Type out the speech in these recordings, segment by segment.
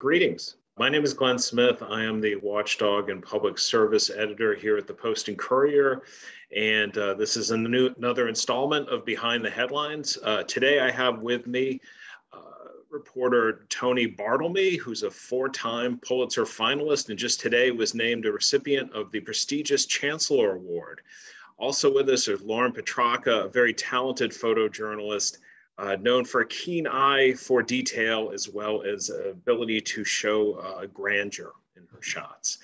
Greetings. My name is Glenn Smith. I am the watchdog and public service editor here at the Post and Courier. And this is another installment of Behind the Headlines. Today I have with me reporter Tony Bartlme, who's a four-time Pulitzer finalist and just today was named a recipient of the prestigious Chancellor Award. Also with us is Lauren Petracca, a very talented photojournalist, known for a keen eye for detail as well as ability to show grandeur in her shots.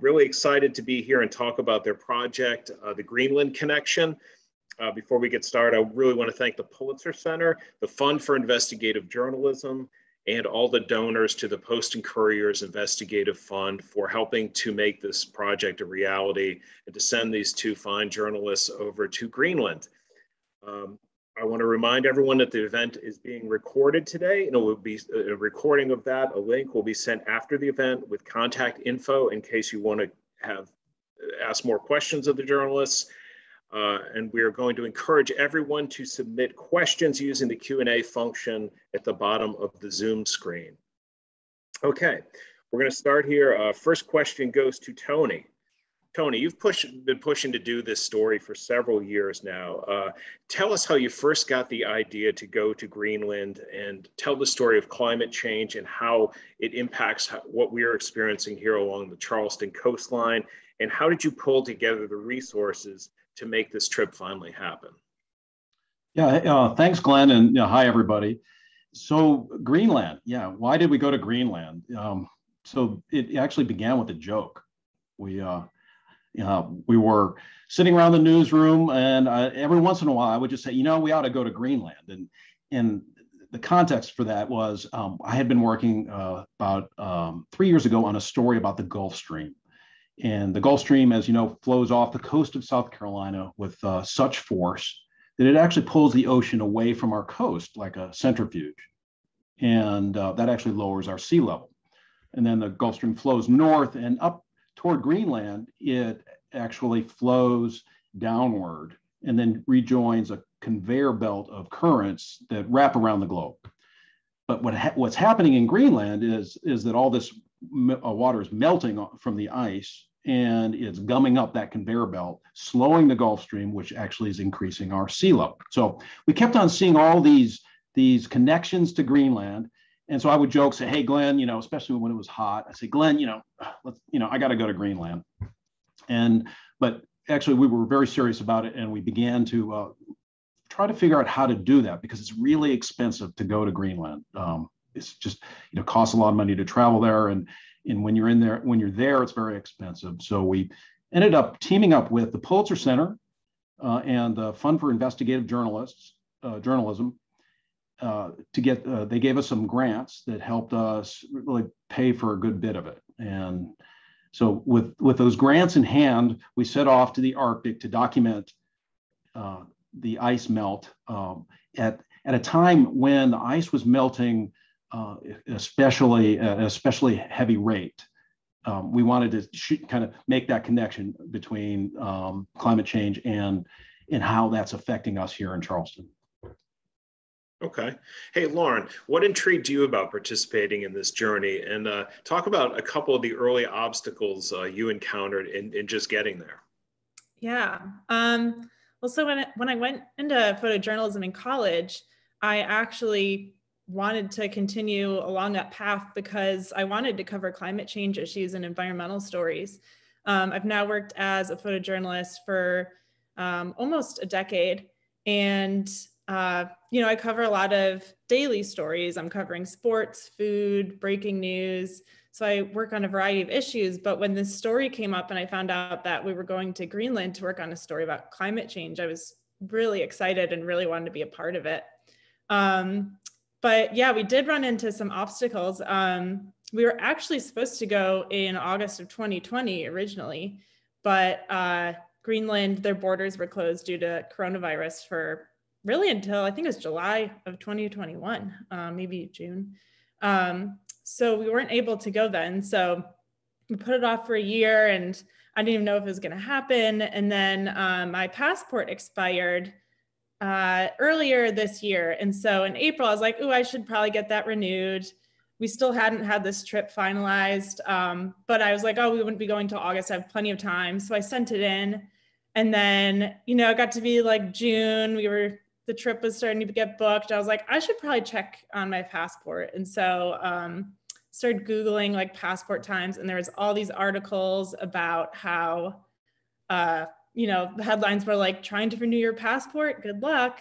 Really excited to be here and talk about their project, the Greenland Connection. Before we get started, I really want to thank the Pulitzer Center, the Fund for Investigative Journalism, and all the donors to the Post and Courier's Investigative Fund for helping to make this project a reality and to send these two fine journalists over to Greenland. I want to remind everyone that the event is being recorded today, and it will be a recording of that. A link will be sent after the event with contact info in case you want to ask more questions of the journalists. And we are going to encourage everyone to submit questions using the Q&A function at the bottom of the Zoom screen. Okay, we're going to start here. First question goes to Tony. Tony, you've been pushing to do this story for several years now. Tell us how you first got the idea to go to Greenland and tell the story of climate change and how it impacts what we're experiencing here along the Charleston coastline. And how did you pull together the resources to make this trip finally happen? Yeah, thanks, Glenn, and hi, everybody. So Greenland, why did we go to Greenland? So it actually began with a joke. We were sitting around the newsroom, and every once in a while, I would just say, we ought to go to Greenland. And the context for that was I had been working about 3 years ago on a story about the Gulf Stream. And the Gulf Stream, as you know, flows off the coast of South Carolina with such force that it actually pulls the ocean away from our coast like a centrifuge. And that actually lowers our sea level. And then the Gulf Stream flows north and up toward Greenland. It actually flows downward and then rejoins a conveyor belt of currents that wrap around the globe. But what's happening in Greenland is that all this water is melting from the ice, and it's gumming up that conveyor belt, slowing the Gulf Stream, which actually is increasing our sea level. So we kept on seeing all these connections to Greenland. And so I would joke, say, hey, Glenn, especially when it was hot, I say, Glenn, I got to go to Greenland. But actually we were very serious about it. And we began to try to figure out how to do that because it's really expensive to go to Greenland. It's just, costs a lot of money to travel there. And when you're there, it's very expensive. So we ended up teaming up with the Pulitzer Center and the Fund for Investigative Journalism they gave us some grants that helped us really pay for a good bit of it. And so with those grants in hand, we set off to the Arctic to document the ice melt at a time when the ice was melting especially at an especially heavy rate. We wanted to kind of make that connection between climate change and how that's affecting us here in Charleston. Okay. Hey, Lauren, what intrigued you about participating in this journey? And talk about a couple of the early obstacles you encountered in just getting there. Yeah. Well, so when I went into photojournalism in college, I actually wanted to continue along that path because I wanted to cover climate change issues and environmental stories. I've now worked as a photojournalist for almost a decade. And I cover a lot of daily stories. I'm covering sports, food, breaking news. So I work on a variety of issues. But when this story came up and I found out that we were going to Greenland to work on a story about climate change, I was really excited and really wanted to be a part of it. But yeah, we did run into some obstacles. We were actually supposed to go in August of 2020 originally, but Greenland, their borders were closed due to coronavirus for really until I think it was July of 2021, maybe June. So we weren't able to go then. So we put it off for a year and I didn't even know if it was going to happen. And then my passport expired earlier this year. And so in April, I was like, oh, I should probably get that renewed. we still hadn't had this trip finalized, but I was like, oh, we wouldn't be going till August. I have plenty of time. So I sent it in. And then, you know, it got to be like June. The trip was starting to get booked. I was like, I should probably check on my passport. And so started Googling like passport times. And there was all these articles about how, you know, the headlines were like, trying to renew your passport, good luck.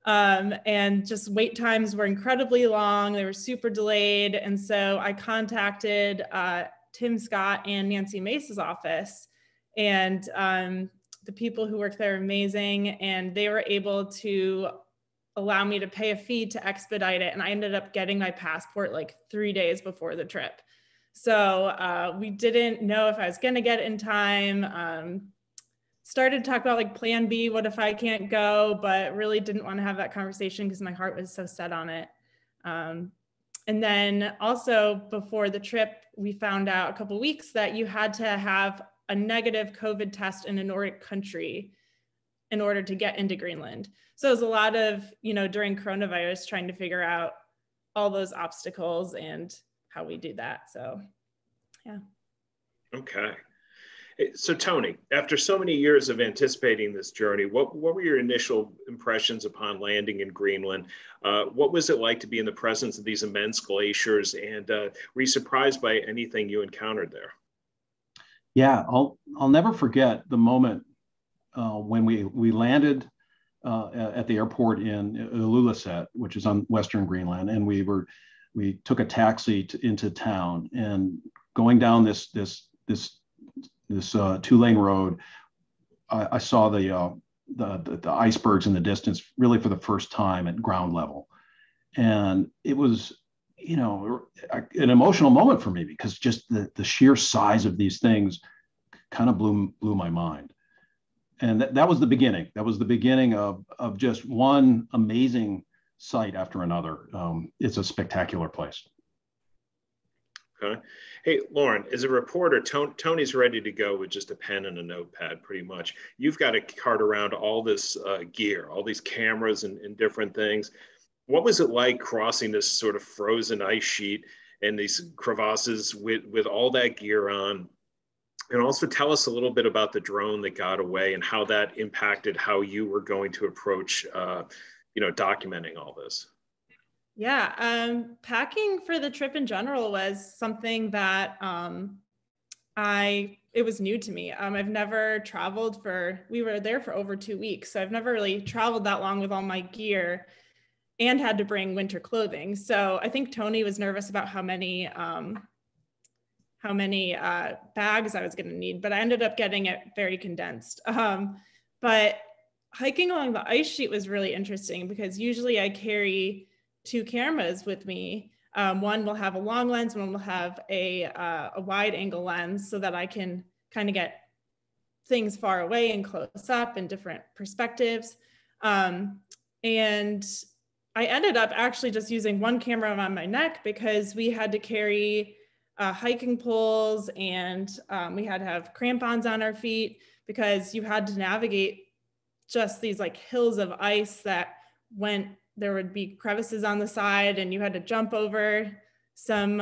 And just wait times were incredibly long. They were super delayed. And so I contacted Tim Scott and Nancy Mace's office, and the people who work there are amazing. And they were able to allow me to pay a fee to expedite it. And I ended up getting my passport like 3 days before the trip. So we didn't know if I was gonna get it in time. Started to talk about like plan B, what if I can't go, but really didn't want to have that conversation because my heart was so set on it. And then also before the trip, we found out a couple of weeks that you had to have a negative COVID test in a Nordic country in order to get into Greenland. So it was a lot of, you know, during coronavirus, trying to figure out all those obstacles and how we do that. So, yeah. Okay. So Tony, after so many years of anticipating this journey, what were your initial impressions upon landing in Greenland? What was it like to be in the presence of these immense glaciers, and were you surprised by anything you encountered there? Yeah, I'll never forget the moment when we landed at the airport in Ilulissat, which is on Western Greenland, and we took a taxi into town, and going down this 2-lane road, I saw the icebergs in the distance really for the first time at ground level. And it was, you know, an emotional moment for me because just the sheer size of these things kind of blew my mind. And that was the beginning. That was the beginning of just one amazing sight after another. It's a spectacular place. Okay. Hey, Lauren, as a reporter, Tony's ready to go with just a pen and a notepad, pretty much. You've got to cart around all this gear, all these cameras and different things. What was it like crossing this sort of frozen ice sheet and these crevasses with all that gear on? And also tell us a little bit about the drone that got away and how that impacted how you were going to approach, you know, documenting all this. Yeah, packing for the trip in general was something that it was new to me. I've never traveled we were there for over 2 weeks, so I've never really traveled that long with all my gear and had to bring winter clothing. So I think Tony was nervous about how many bags I was gonna need, but I ended up getting it very condensed. But hiking along the ice sheet was really interesting because usually I carry 2 cameras with me. One will have a long lens, one will have a wide angle lens so that I can kind of get things far away and close up in different perspectives. And I ended up actually just using 1 camera on my neck because we had to carry hiking poles and we had to have crampons on our feet because you had to navigate just these like hills of ice that there would be crevices on the side and you had to jump over some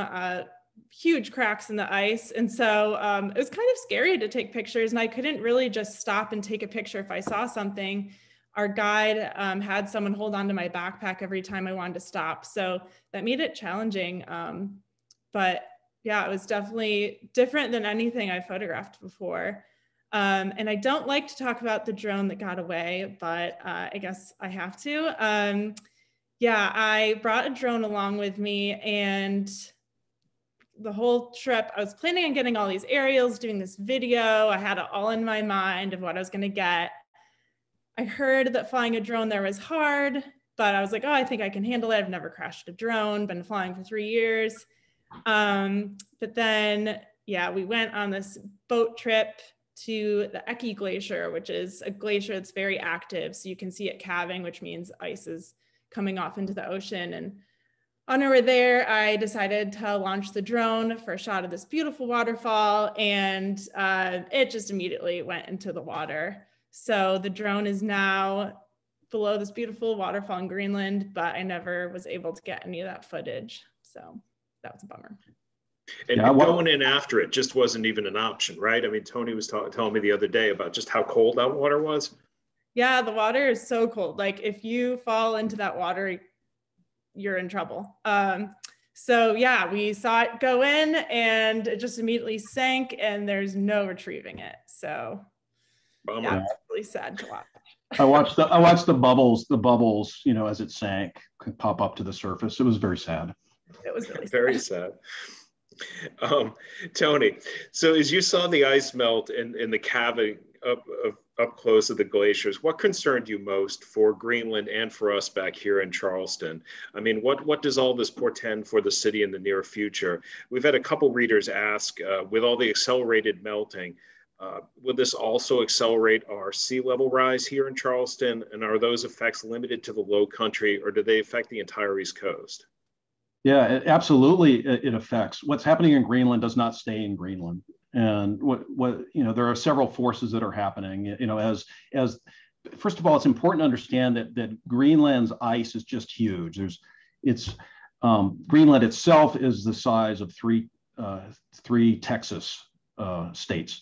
huge cracks in the ice. And so it was kind of scary to take pictures, and I couldn't really just stop and take a picture if I saw something. Our guide had someone hold on to my backpack every time I wanted to stop. So that made it challenging. But yeah, it was definitely different than anything I photographed before. And I don't like to talk about the drone that got away, but I guess I have to. Yeah, I brought a drone along with me, and the whole trip, I was planning on getting all these aerials, doing this video. I had it all in my mind of what I was gonna get. I heard that flying a drone there was hard, but I was like, oh, I think I can handle it. I've never crashed a drone, been flying for 3 years. But then, yeah, we went on this boat trip to the Eki Glacier, which is a glacier that's very active. So you can see it calving, which means ice is coming off into the ocean. And on our way there, I decided to launch the drone for a shot of this beautiful waterfall, and it just immediately went into the water. So the drone is now below this beautiful waterfall in Greenland, but I never was able to get any of that footage. So that was a bummer. And, Yeah, and going in after it just wasn't even an option, right? I mean, Tony was telling me the other day about just how cold that water was. Yeah, the water is so cold. Like if you fall into that water, you're in trouble. So yeah, we saw it go in and it just immediately sank and there's no retrieving it. So yeah, it's really sad to watch. I watched the bubbles, you know, as it sank, pop up to the surface. It was very sad. It was really very sad. Tony, so as you saw the ice melt in the calving up close of the glaciers, what concerned you most for Greenland and for us back here in Charleston? I mean, what does all this portend for the city in the near future? We've had a couple readers ask, with all the accelerated melting, will this also accelerate our sea level rise here in Charleston? And are those effects limited to the low country, or do they affect the entire East Coast? Yeah, absolutely. It affects what's happening in Greenland does not stay in Greenland. And what you know, there are several forces that are happening. You know, as first of all, it's important to understand that Greenland's ice is just huge. Greenland itself is the size of three Texas states,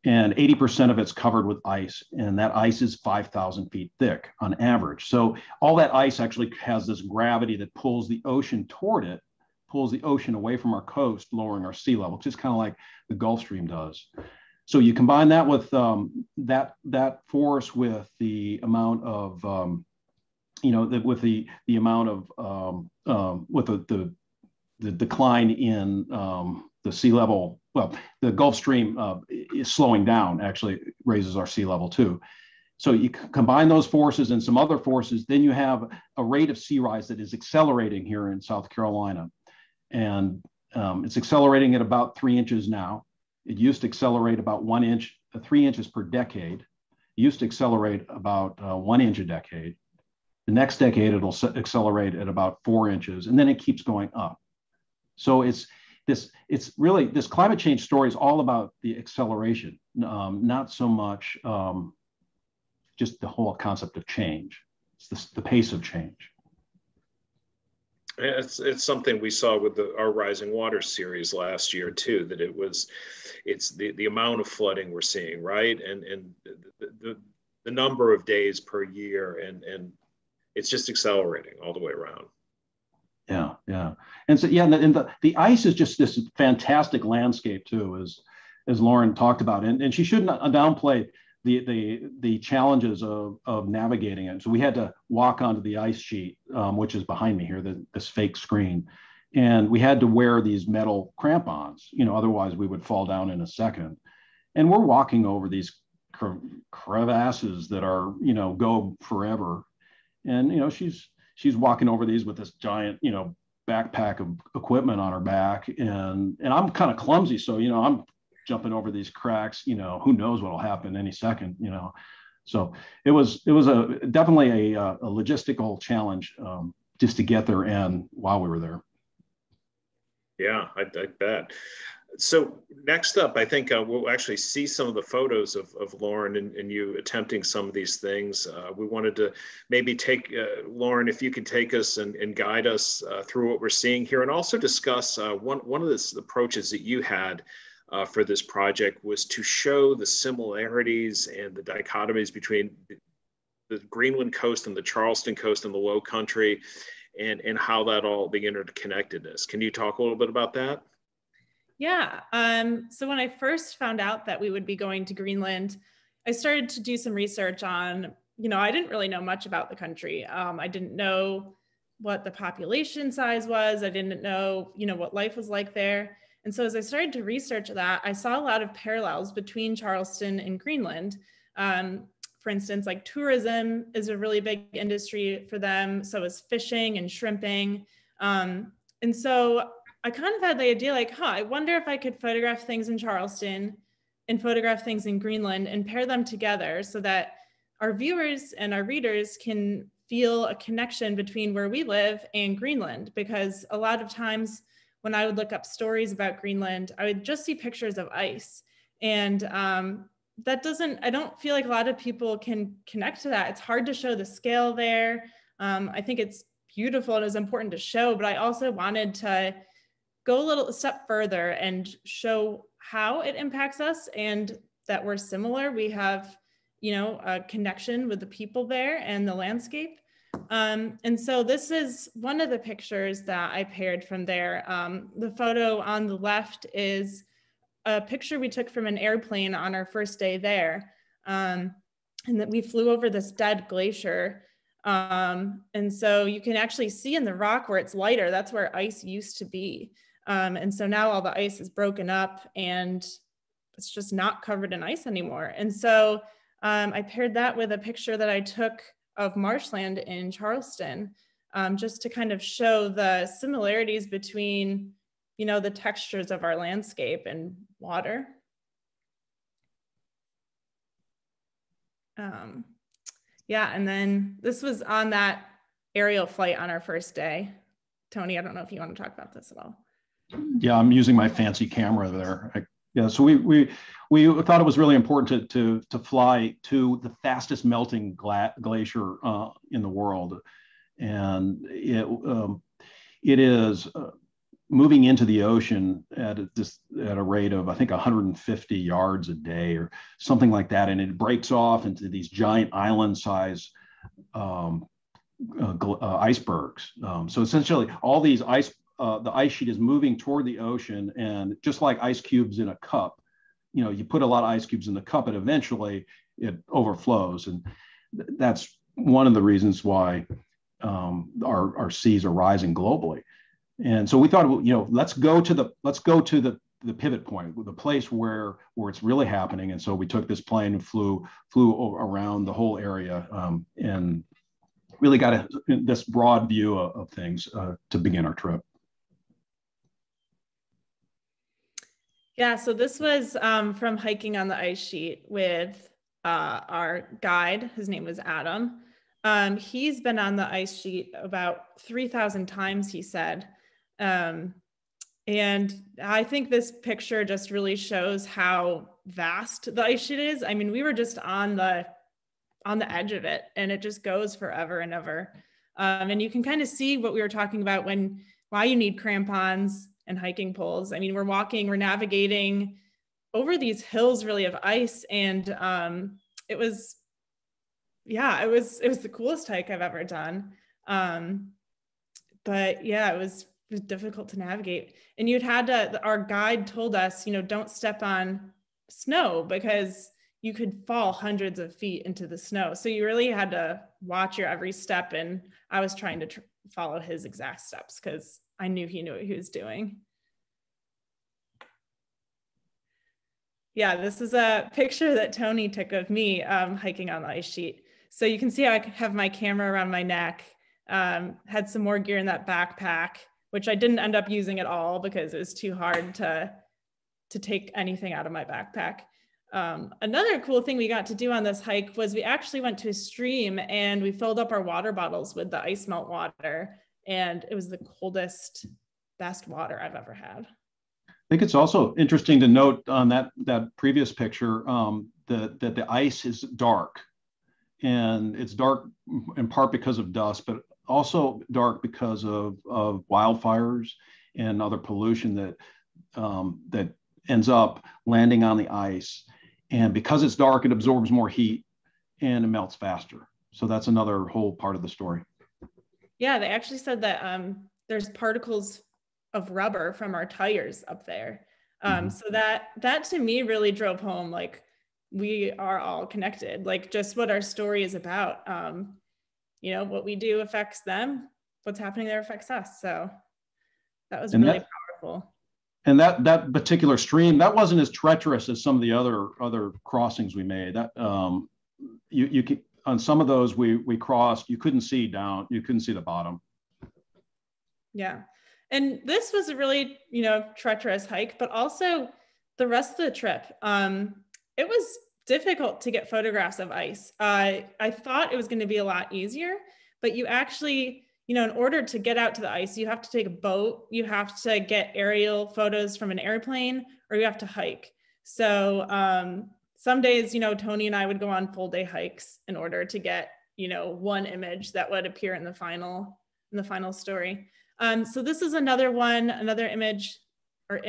and 80% of it's covered with ice, and that ice is 5,000 feet thick on average. So all that ice actually has this gravity that pulls the ocean toward it, pulls the ocean away from our coast, lowering our sea level, just kind of like the Gulf Stream does. So you combine that with that force with the amount of with the decline in the sea level. Well, the Gulf Stream is slowing down, actually raises our sea level too. So you combine those forces and some other forces, then you have a rate of sea rise that is accelerating here in South Carolina. And it's accelerating at about 3 inches now. It used to accelerate about 1 inch, 3 inches per decade. It used to accelerate about 1 inch a decade. The next decade, it'll accelerate at about 4 inches, and then it keeps going up. So it's really, this climate change story is all about the acceleration, not so much just the whole concept of change. It's the pace of change. It's something we saw with our Rising Water series last year too, that it's the amount of flooding we're seeing, right? And the number of days per year, and it's just accelerating all the way around. Yeah. And so, yeah, and the ice is just this fantastic landscape too, as Lauren talked about. And she shouldn't downplay the challenges of navigating it. So we had to walk onto the ice sheet, which is behind me here, this fake screen. And we had to wear these metal crampons, otherwise we would fall down in a second. And we're walking over these crevasses that are, go forever. And, she's walking over these with this giant, backpack of equipment on her back. And I'm kind of clumsy. So, I'm jumping over these cracks, who knows what'll happen any second, So it was definitely a logistical challenge just to get there and while we were there. Yeah, I bet. So next up, I think we'll actually see some of the photos of Lauren and you attempting some of these things. We wanted to maybe take, Lauren, if you could take us and guide us through what we're seeing here, and also discuss one of the approaches that you had for this project was to show the similarities and the dichotomies between the Greenland coast and the Charleston coast and the Low Country, and how that all, the interconnectedness. Can you talk a little bit about that? Yeah. So when I first found out that we would be going to Greenland, I started to do some research on, I didn't really know much about the country. I didn't know what the population size was. I didn't know, what life was like there. And so as I started to research that, I saw a lot of parallels between Charleston and Greenland. For instance, like tourism is a really big industry for them. So is fishing and shrimping. And so I kind of had the idea like, I wonder if I could photograph things in Charleston and photograph things in Greenland and pair them together so that our viewers and our readers can feel a connection between where we live and Greenland. Because a lot of times when I would look up stories about Greenland, I would just see pictures of ice. And I don't feel like a lot of people can connect to that. It's hard to show the scale there. I think it's beautiful and it's important to show, but I also wanted to go a little step further and show how it impacts us and that we're similar. We have, you know, a connection with the people there and the landscape. And so this is one of the pictures that I paired from there. The photo on the left is a picture we took from an airplane on our first day there. And that we flew over this dead glacier. And so you can actually see in the rock where it's lighter, that's where ice used to be. And so now all the ice is broken up and it's just not covered in ice anymore. And so I paired that with a picture that I took of marshland in Charleston, just to kind of show the similarities between, you know, the textures of our landscape and water. Yeah, and then this was on that aerial flight on our first day. Tony, I don't know if you want to talk about this at all. Yeah, I'm using my fancy camera there. Yeah, so we thought it was really important to fly to the fastest melting glacier in the world, and it is moving into the ocean at a rate of, I think, 150 yards a day or something like that, and it breaks off into these giant island-size icebergs. So essentially, all these the ice sheet is moving toward the ocean, and just like ice cubes in a cup, you know, you put a lot of ice cubes in the cup, and eventually it overflows, and that's one of the reasons why our seas are rising globally. And so we thought, you know, let's go to the pivot point, the place where it's really happening. And so we took this plane and flew around the whole area, and really got this broad view of things to begin our trip. Yeah, so this was from hiking on the ice sheet with our guide. His name was Adam. He's been on the ice sheet about 3,000 times, he said. And I think this picture just really shows how vast the ice sheet is. I mean, we were just on the edge of it, and it just goes forever and ever. And you can kind of see what we were talking about why you need crampons and hiking poles. I mean, we're navigating over these hills really of ice, and it was the coolest hike I've ever done. But yeah, it was difficult to navigate. And our guide told us, you know, don't step on snow because you could fall hundreds of feet into the snow. So you really had to watch your every step. And I was trying to follow his exact steps because I knew he knew what he was doing. Yeah, this is a picture that Tony took of me hiking on the ice sheet. So you can see I have my camera around my neck, had some more gear in that backpack, which I didn't end up using at all because it was too hard to take anything out of my backpack. Another cool thing we got to do on this hike was we actually went to a stream and we filled up our water bottles with the ice melt water. And it was the coldest, best water I've ever had. I think it's also interesting to note on that previous picture that the ice is dark, and it's dark in part because of dust, but also dark because of wildfires and other pollution that ends up landing on the ice. And because it's dark, it absorbs more heat and it melts faster. So that's another whole part of the story. Yeah, they actually said that there's particles of rubber from our tires up there. So that to me really drove home, like, we are all connected, like just what our story is about. You know, what we do affects them, what's happening there affects us. So that was really powerful. And that particular stream, that wasn't as treacherous as some of the other crossings we made. That you could, on some of those we crossed, you couldn't see down, you couldn't see the bottom. Yeah. And this was a really, you know, treacherous hike, but also the rest of the trip, it was difficult to get photographs of ice. I thought it was going to be a lot easier, but you actually, you know, in order to get out to the ice, you have to take a boat, you have to get aerial photos from an airplane, or you have to hike. So some days, you know, Tony and I would go on full day hikes in order to get, you know, one image that would appear in the final in the final story. So this is another image or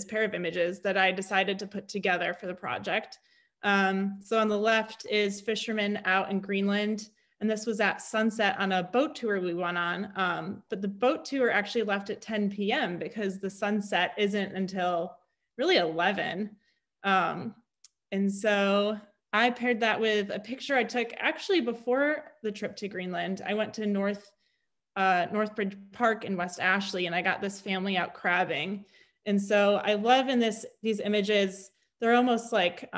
pair of images that I decided to put together for the project. So on the left is fishermen out in Greenland, and this was at sunset on a boat tour we went on. But the boat tour actually left at 10 p.m. because the sunset isn't until really 11. And so I paired that with a picture I took actually before the trip to Greenland. I went to Northbridge Park in West Ashley, and I got this family out crabbing. And so I love in these images, they're almost like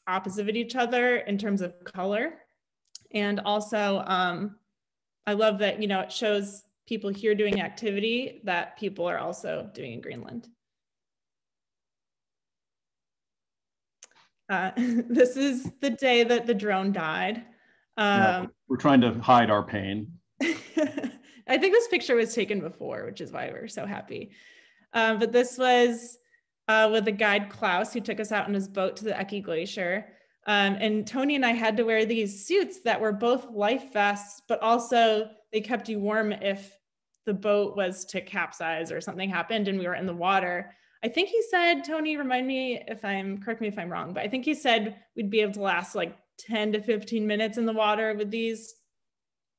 opposite of each other in terms of color. And also, I love that, it shows people here doing activity that people are also doing in Greenland. This is the day that the drone died. Yeah, we're trying to hide our pain. I think this picture was taken before, which is why we're so happy. But this was with the guide Klaus, who took us out on his boat to the Eki Glacier. And Tony and I had to wear these suits that were both life vests, but also they kept you warm if the boat was to capsize or something happened and we were in the water. I think he said, Tony, correct me if I'm wrong, but I think he said we'd be able to last like 10 to 15 minutes in the water with these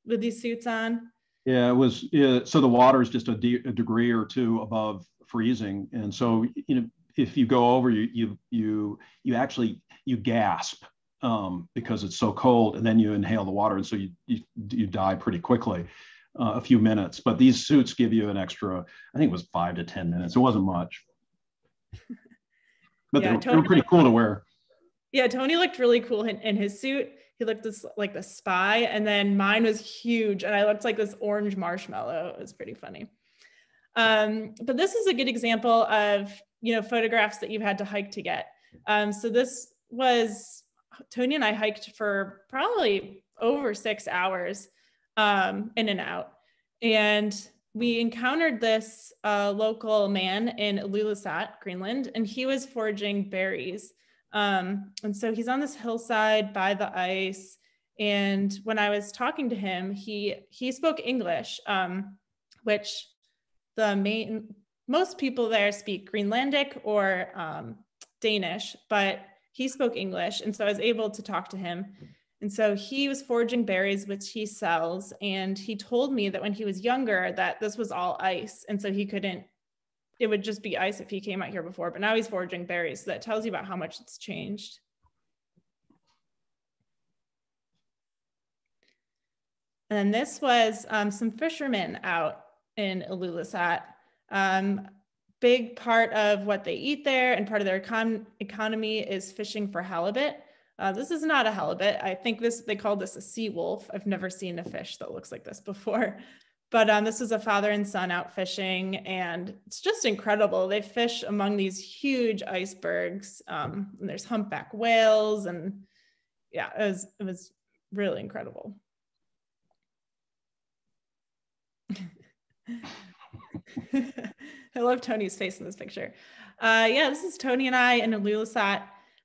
suits on. Yeah, it was. So the water is just a degree or two above freezing, and so if you go over, you actually gasp because it's so cold, and then you inhale the water, and so you die pretty quickly, a few minutes. But these suits give you an extra, I think it was 5 to 10 minutes. It wasn't much, but yeah, they were pretty cool to wear. Yeah, Tony looked really cool in his suit. He looked like the spy, and then mine was huge, and I looked like this orange marshmallow. It was pretty funny. But this is a good example of photographs that you've had to hike to get. So this was, Tony and I hiked for probably over 6 hours in and out, and we encountered this local man in Ilulissat, Greenland, and he was foraging berries. And so he's on this hillside by the ice. And when I was talking to him, he spoke English, which most people there speak Greenlandic or Danish, but he spoke English. And so I was able to talk to him. And so he was foraging berries, which he sells. And he told me that when he was younger, that this was all ice. And so it would just be ice if he came out here before, but now he's foraging berries. So that tells you about how much it's changed. And then this was some fishermen out in Ilulissat. Big part of what they eat there and part of their economy is fishing for halibut. This is not a halibut. I think they call this a sea wolf. I've never seen a fish that looks like this before. But this is a father and son out fishing, and it's just incredible. They fish among these huge icebergs, and there's humpback whales, and yeah, it was really incredible. I love Tony's face in this picture. Yeah, this is Tony and I in Ilulissat.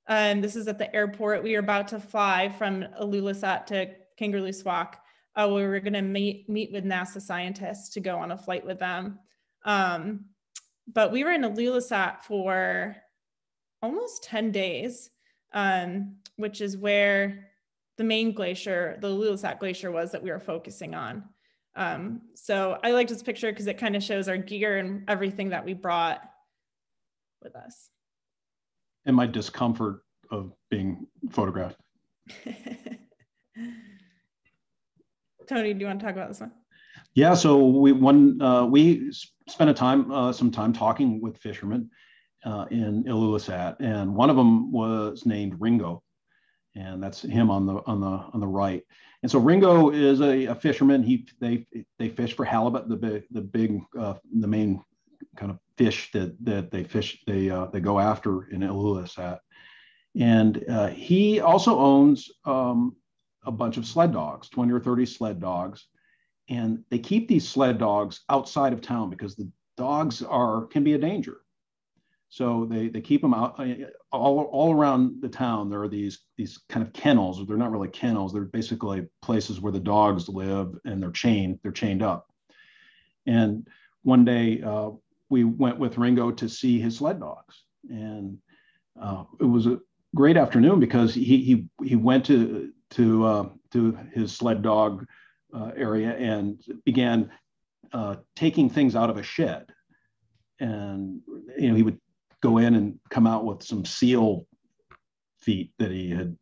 This is at the airport. We are about to fly from Ilulissat to Kangerlussuaq. We were going to meet with NASA scientists to go on a flight with them. But we were in Ilulissat for almost 10 days, which is where the main glacier, the Ilulissat Glacier, was that we were focusing on. So I like this picture because it kind of shows our gear and everything that we brought with us. And my discomfort of being photographed. Tony, do you want to talk about this one? Yeah, so we spent some time talking with fishermen in Ilulissat, and one of them was named Ringo, and that's him on the right. And so Ringo is a fisherman. They fish for halibut, the main kind of fish that they fish. They go after in Ilulissat, and he also owns a bunch of sled dogs, 20 or 30 sled dogs. And they keep these sled dogs outside of town because the dogs can be a danger. So they keep them out all around the town. There are these kind of kennels. They're not really kennels. They're basically places where the dogs live, and they're chained up. And one day we went with Ringo to see his sled dogs. And it was a great afternoon because he went to his sled dog area and began taking things out of a shed. And he would go in and come out with some seal feet that he had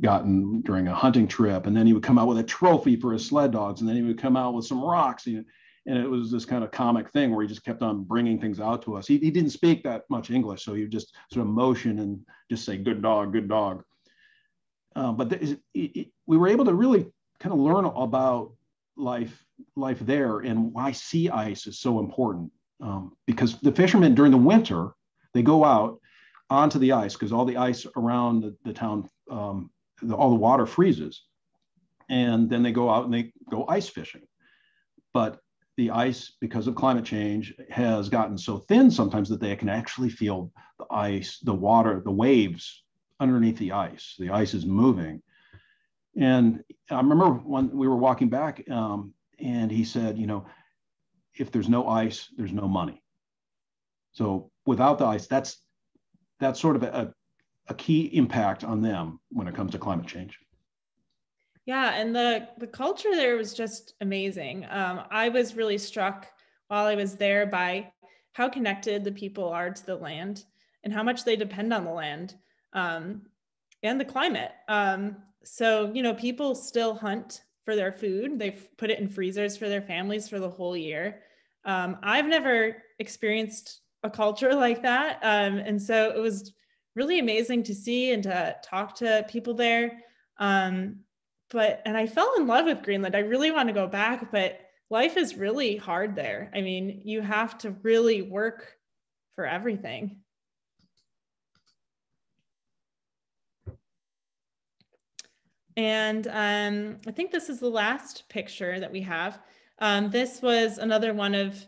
gotten during a hunting trip, and then he would come out with a trophy for his sled dogs, and then he would come out with some rocks, and it was this kind of comic thing where he just kept on bringing things out to us. He didn't speak that much English, so he would just sort of motion and just say, good dog, good dog. But we were able to really kind of learn about life there and why sea ice is so important. Because the fishermen during the winter, they go out onto the ice because all the ice around the town, all the water freezes. And then they go out and they go ice fishing. But the ice, because of climate change, has gotten so thin sometimes that they can actually feel the ice, the water, the waves underneath the ice. The ice is moving. And I remember when we were walking back and he said, if there's no ice, there's no money. So without the ice, that's sort of a key impact on them when it comes to climate change. Yeah, and the culture there was just amazing. I was really struck while I was there by how connected the people are to the land and how much they depend on the land and the climate. So, people still hunt for their food. They've put it in freezers for their families for the whole year. I've never experienced a culture like that. And so it was really amazing to see and to talk to people there. And I fell in love with Greenland. I really want to go back, but life is really hard there. I mean, you have to really work for everything. And I think this is the last picture that we have. This was another one of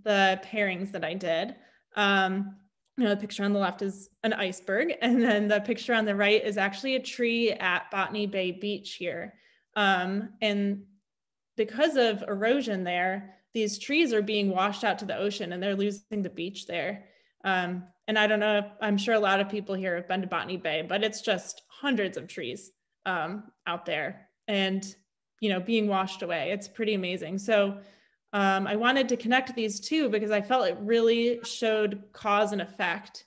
the pairings that I did. The picture on the left is an iceberg, and then the picture on the right is actually a tree at Bartlme Bay Beach here. And because of erosion there, these trees are being washed out to the ocean and they're losing the beach there. And I don't know, I'm sure a lot of people here have been to Bartlme Bay, but it's just hundreds of trees out there and, being washed away. It's pretty amazing. So I wanted to connect these two because I felt it really showed cause and effect.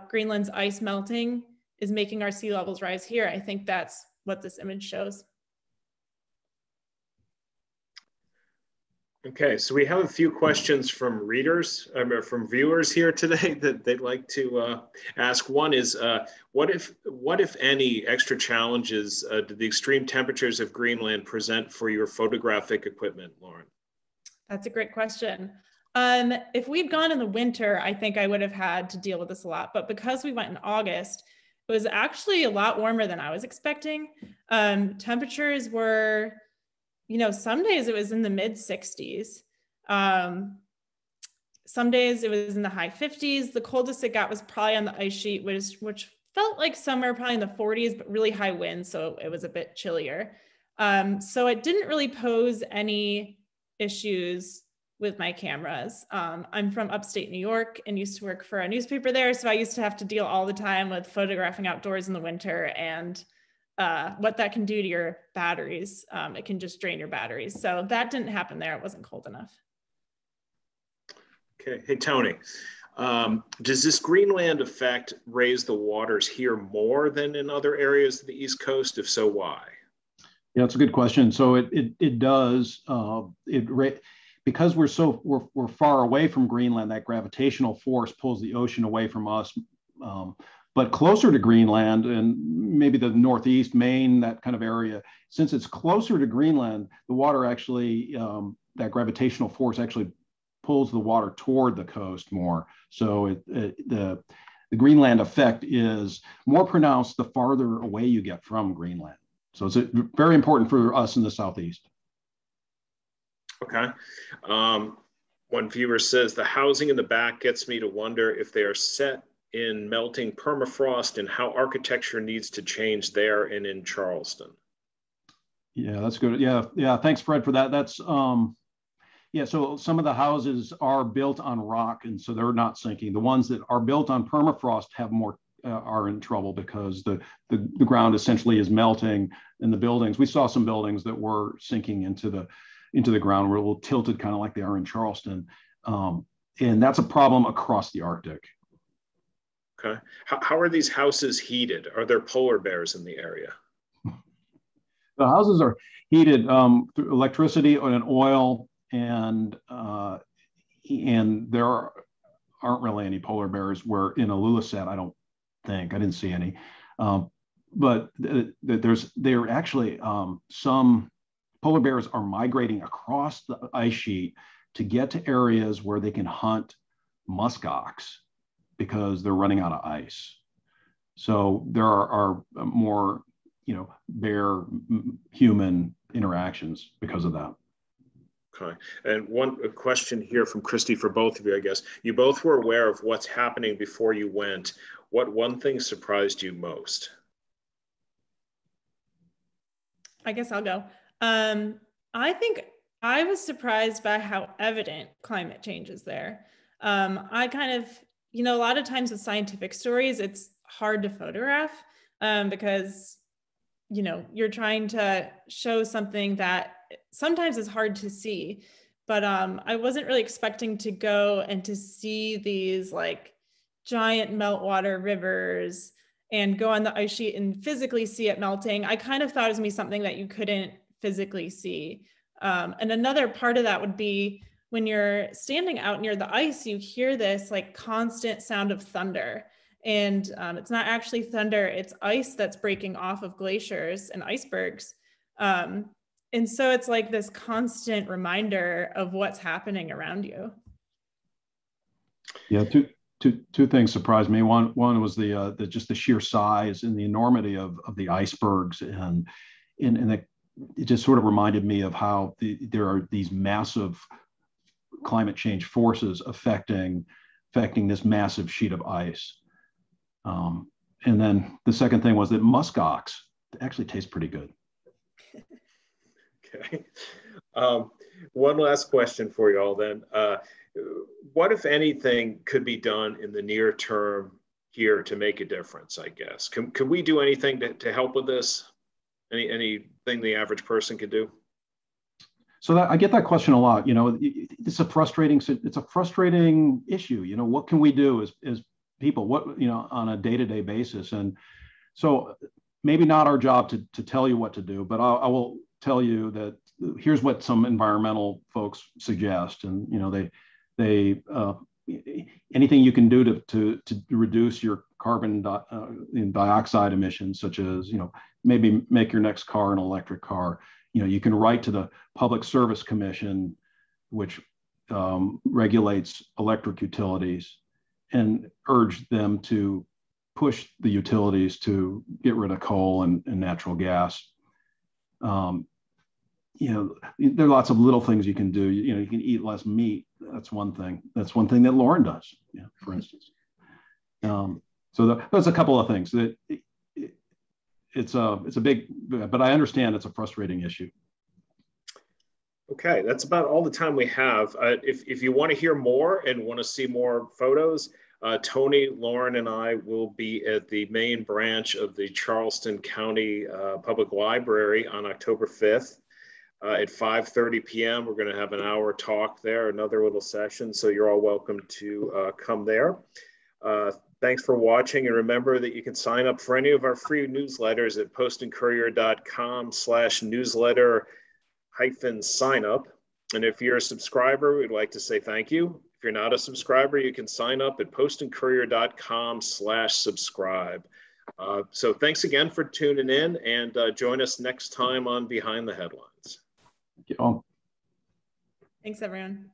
Greenland's ice melting is making our sea levels rise here. I think that's what this image shows. Okay, so we have a few questions from readers, from viewers here today that they'd like to ask. One is, what if any extra challenges did the extreme temperatures of Greenland present for your photographic equipment, Lauren? That's a great question. If we'd gone in the winter, I think I would have had to deal with this a lot. But because we went in August, it was actually a lot warmer than I was expecting. Temperatures were, some days it was in the mid 60s. Some days it was in the high 50s. The coldest it got was probably on the ice sheet, which felt like somewhere probably in the 40s, but really high winds. So it was a bit chillier. So it didn't really pose any issues with my cameras. I'm from upstate New York and used to work for a newspaper there. So I used to have to deal all the time with photographing outdoors in the winter and what that can do to your batteries. It can just drain your batteries. So that didn't happen there. It wasn't cold enough. Okay, hey Tony, does this Greenland effect raise the waters here more than in other areas of the East Coast? If so, why? Yeah, it's a good question. So it does. Because we're far away from Greenland, that gravitational force pulls the ocean away from us. But closer to Greenland and maybe the Northeast, Maine, that kind of area, since it's closer to Greenland, the water actually, that gravitational force actually pulls the water toward the coast more. So the Greenland effect is more pronounced the farther away you get from Greenland. So it's very important for us in the Southeast. Okay. One viewer says, the housing in the back gets me to wonder if they are set in melting permafrost and how architecture needs to change there and in Charleston. Yeah, that's good. Yeah. Thanks, Fred, for that. That's Yeah, so some of the houses are built on rock, and so they're not sinking. The ones that are built on permafrost have more are in trouble because the ground essentially is melting in the buildings. We saw some buildings that were sinking into the ground, were a little tilted, kind of like they are in Charleston, and that's a problem across the Arctic. Okay, how are these houses heated? Are there polar bears in the area? The houses are heated through electricity and oil, and there aren't really any polar bears where in Ilulissat, I don't think. I didn't see any. But there are actually some polar bears are migrating across the ice sheet to get to areas where they can hunt muskox because they're running out of ice. So there are more, bear human interactions because of that. Okay. And one question here from Christy for both of you, I guess. You both were aware of what's happening before you went. What one thing surprised you most? I guess I'll go. I think I was surprised by how evident climate change is there. I kind of, a lot of times with scientific stories, it's hard to photograph because, you're trying to show something that sometimes is hard to see. But I wasn't really expecting to go and to see these like giant meltwater rivers and go on the ice sheet and physically see it melting. I kind of thought it was gonna be something that you couldn't physically see. And another part of that would be when you're standing out near the ice, you hear this like constant sound of thunder. And it's not actually thunder, it's ice that's breaking off of glaciers and icebergs. And so it's like this constant reminder of what's happening around you. Yeah, two things surprised me. One was the just the sheer size and the enormity of the icebergs, and it just sort of reminded me of how there are these massive climate change forces affecting this massive sheet of ice. And then the second thing was that muskox actually tastes pretty good. Okay. One last question for you all then. What, if anything, could be done in the near term here to make a difference, I guess? Can we do anything to help with this? Anything the average person could do? So I get that question a lot. It's a frustrating issue. What can we do as people, on a day-to-day basis? And so maybe not our job to tell you what to do, but I will tell you that here's what some environmental folks suggest. And, they anything you can do to reduce your carbon dioxide emissions, such as, maybe make your next car an electric car. You can write to the Public Service Commission, which regulates electric utilities, and urge them to push the utilities to get rid of coal and natural gas. There are lots of little things you can do. You can eat less meat. That's one thing. That's one thing that Lauren does, for instance. So there's a couple of things that it's a big, but I understand it's a frustrating issue. Okay, that's about all the time we have. If you want to hear more and want to see more photos, Tony, Lauren, and I will be at the main branch of the Charleston County Public Library on October 5th. At 5:30 p.m. We're going to have an hour talk there, another little session. So you're all welcome to come there. Thanks for watching. And remember that you can sign up for any of our free newsletters at postandcourier.com/newsletter-sign-up. And if you're a subscriber, we'd like to say thank you. If you're not a subscriber, you can sign up at postandcourier.com/subscribe. So thanks again for tuning in, and join us next time on Behind the Headlines. Thank you all. Thanks, everyone.